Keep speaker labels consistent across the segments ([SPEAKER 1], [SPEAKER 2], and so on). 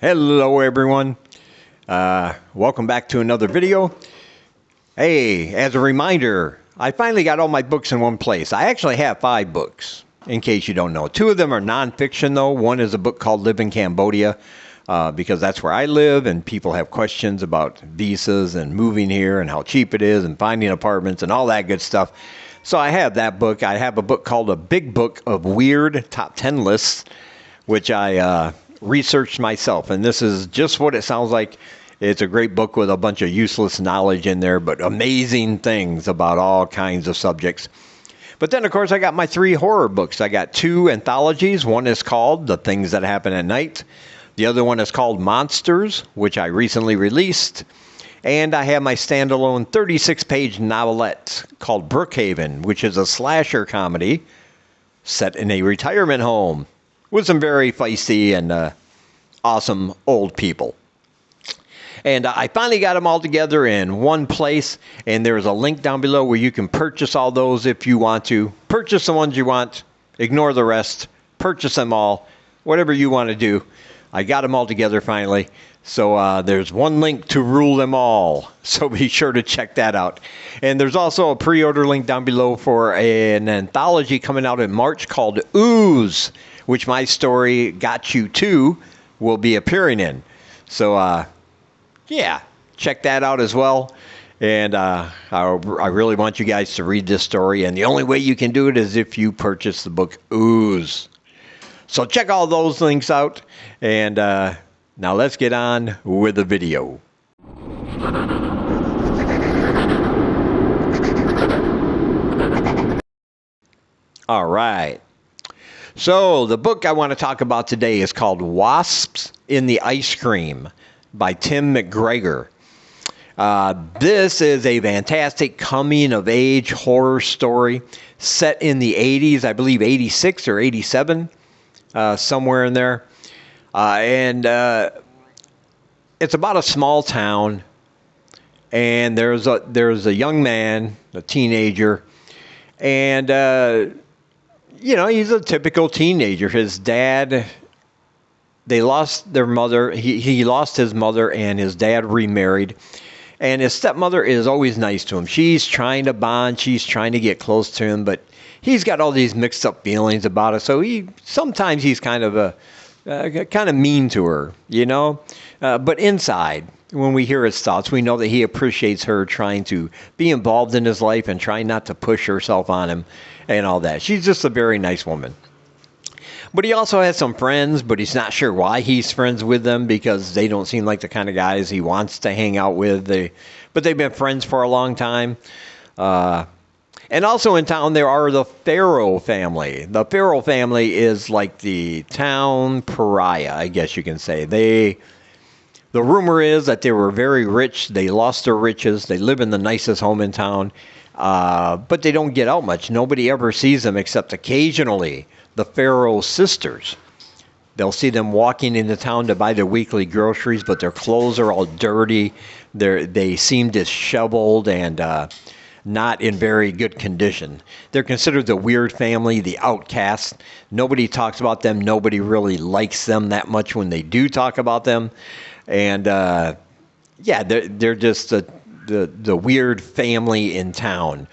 [SPEAKER 1] Hello everyone, welcome back to another video. Hey, as a reminder, I finally got all my books in one place. I actually have 5 books, in case you don't know. 2 of them are nonfiction though. One is a book called Live in Cambodia, because that's where I live and people have questions about visas and moving here and how cheap it is and finding apartments and all that good stuff. So I have that book. I have a book called A Big Book of Weird Top 10 Lists, which I researched myself, and this is just what it sounds like. It's a great book with a bunch of useless knowledge in there, but amazing things about all kinds of subjects. But then, of course, I got my 3 horror books. I got 2 anthologies. One is called The Things That Happen at Night. The other one is called Monsters, which I recently released. And I have my standalone 36-page novelette called Brookhaven, which is a slasher comedy set in a retirement home with some very feisty and awesome old people. And I finally got them all together in one place, and there's a link down below where you can purchase all those if you want to. Purchase the ones you want, ignore the rest, purchase them all, whatever you want to do. I got them all together finally, so there's one link to rule them all, so be sure to check that out. And there's also a pre-order link down below for an anthology coming out in March called Ooze, which my story, Got You Too, will be appearing in. So, yeah, check that out as well. And I really want you guys to read this story, and the only way you can do it is if you purchase the book Ooze. So check all those links out, and now let's get on with the video. All right. So the book I want to talk about today is called Wasps in the Ice Cream by Tim McGregor. This is a fantastic coming-of-age horror story set in the 80s, I believe 86 or 87, somewhere in there. And it's about a small town, and there's a young man, a teenager, and you know, he's a typical teenager. His dad, they lost their mother. He lost his mother, and his dad remarried. And his stepmother is always nice to him. She's trying to bond. She's trying to get close to him, but he's got all these mixed up feelings about it. So sometimes he's kind of mean to her, you know. But inside, when we hear his thoughts, we know that he appreciates her trying to be involved in his life and trying not to push herself on him and all that. She's just a very nice woman. But he also has some friends, but he's not sure why he's friends with them, because they don't seem like the kind of guys he wants to hang out with. But they've been friends for a long time. And also in town, there are the Farrow family. The Farrow family is like the town pariah, I guess you can say. The rumor is that they were very rich. They lost their riches. They live in the nicest home in town. But they don't get out much. Nobody ever sees them except occasionally the Farrow sisters. They'll see them walking into town to buy their weekly groceries, but their clothes are all dirty. They seem disheveled and not in very good condition. They're considered the weird family, the outcasts. Nobody talks about them. Nobody really likes them that much when they do talk about them. And yeah, they're just the weird family in town.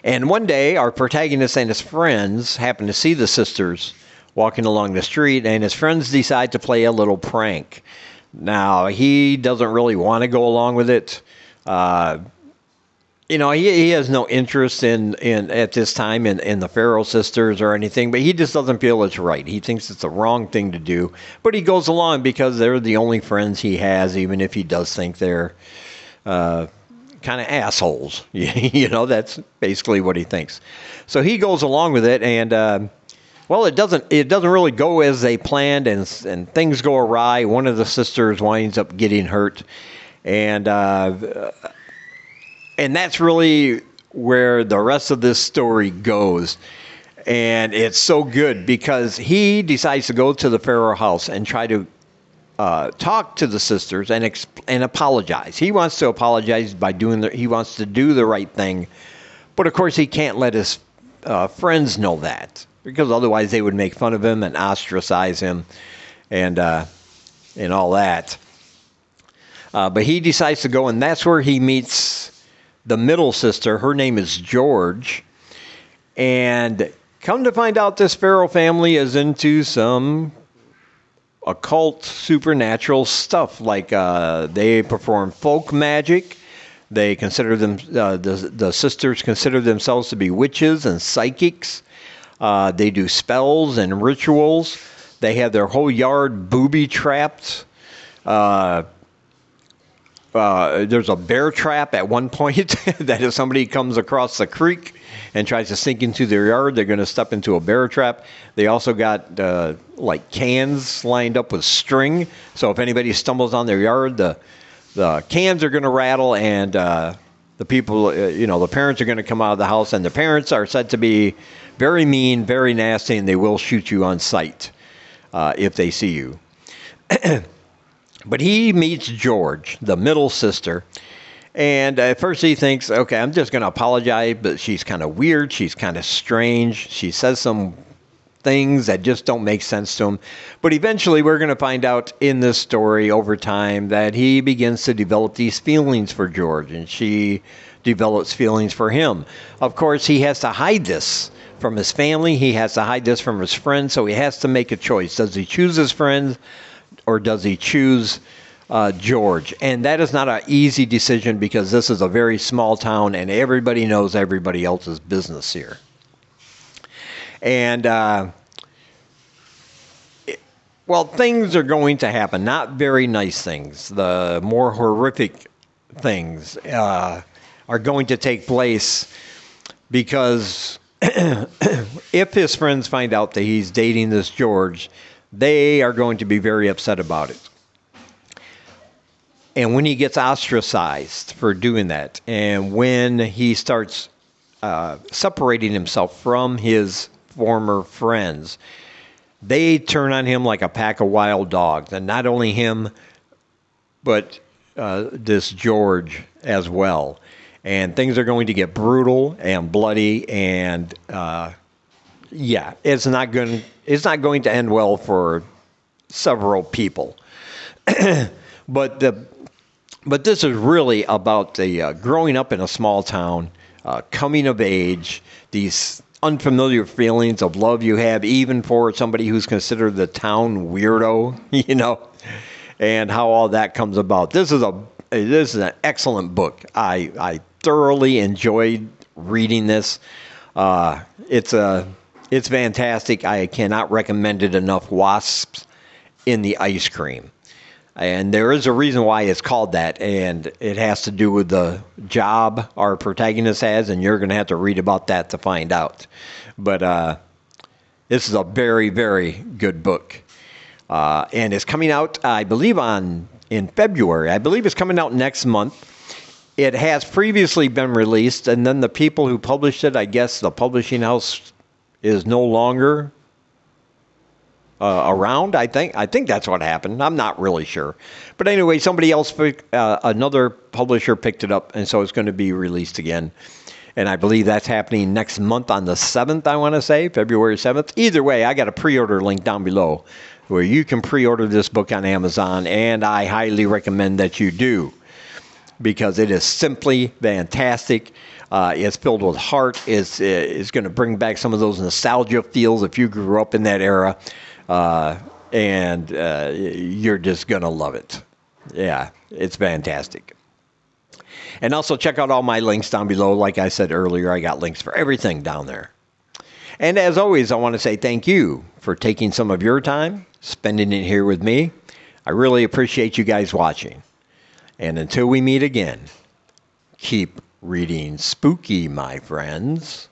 [SPEAKER 1] And one day, our protagonist and his friends happen to see the sisters walking along the street, and his friends decide to play a little prank. Now, he doesn't really want to go along with it. You know, he has no interest in at this time in the Farrow sisters or anything, but he just doesn't feel it's right. He thinks it's the wrong thing to do, but he goes along because they're the only friends he has, even if he does think they're kind of assholes. You know, that's basically what he thinks. So he goes along with it, and well, it doesn't really go as they planned, and things go awry. One of the sisters winds up getting hurt, and that's really where the rest of this story goes. And it's so good because he decides to go to the Farrow house and try to talk to the sisters and apologize. He wants to apologize by he wants to do the right thing. But of course, he can't let his friends know that, because otherwise they would make fun of him and ostracize him. And and all that. But he decides to go, and that's where he meets the middle sister. Her name is George. And come to find out, this Farrell family is into some occult, supernatural stuff. Like they perform folk magic. They consider them, the sisters consider themselves to be witches and psychics. They do spells and rituals. They have their whole yard booby trapped. There's a bear trap at one point that if somebody comes across the creek and tries to sneak into their yard, they're going to step into a bear trap. They also got like cans lined up with string. So if anybody stumbles on their yard, the cans are going to rattle, and the people, the parents are going to come out of the house, and the parents are said to be very mean, very nasty, and they will shoot you on sight if they see you. But he meets George, the middle sister, and at first he thinks, okay, I'm just going to apologize, but she's kind of weird, she's kind of strange, she says some things that just don't make sense to him. But eventually we're going to find out in this story over time that he begins to develop these feelings for George, and she develops feelings for him. Of course, he has to hide this from his family, he has to hide this from his friends, so he has to make a choice. Does he choose his friends, or does he choose George? And that is not an easy decision, because this is a very small town and everybody knows everybody else's business here. And, things are going to happen. Not very nice things. The more horrific things are going to take place, because if his friends find out that he's dating this George, they are going to be very upset about it. And when he gets ostracized for doing that, and when he starts separating himself from his former friends, they turn on him like a pack of wild dogs. And not only him, but this George as well. And things are going to get brutal and bloody, and it's not going to end well for several people. But this is really about the growing up in a small town, coming of age, these unfamiliar feelings of love you have, even for somebody who's considered the town weirdo, and how all that comes about. This is an excellent book. I thoroughly enjoyed reading this. It's fantastic. I cannot recommend it enough. Wasps in the Ice Cream. And there is a reason why it's called that, and it has to do with the job our protagonist has, and you're going to have to read about that to find out. But this is a very, very good book. And it's coming out, I believe, in February. I believe it's coming out next month. It has previously been released, and then the people who published it, I guess the publishing house is no longer around. I think that's what happened. I'm not really sure. But anyway, somebody else, another publisher picked it up, and so it's going to be released again. And I believe that's happening next month on the 7th, I want to say, February 7th. Either way, I got a pre-order link down below where you can pre-order this book on Amazon, and I highly recommend that you do, because it is simply fantastic. It's filled with heart. It's going to bring back some of those nostalgia feels if you grew up in that era, and you're just going to love it. Yeah, it's fantastic. And also check out all my links down below. Like I said earlier, I got links for everything down there. And as always, I want to say thank you for taking some of your time, spending it here with me. I really appreciate you guys watching. And until we meet again, keep reading spooky, my friends.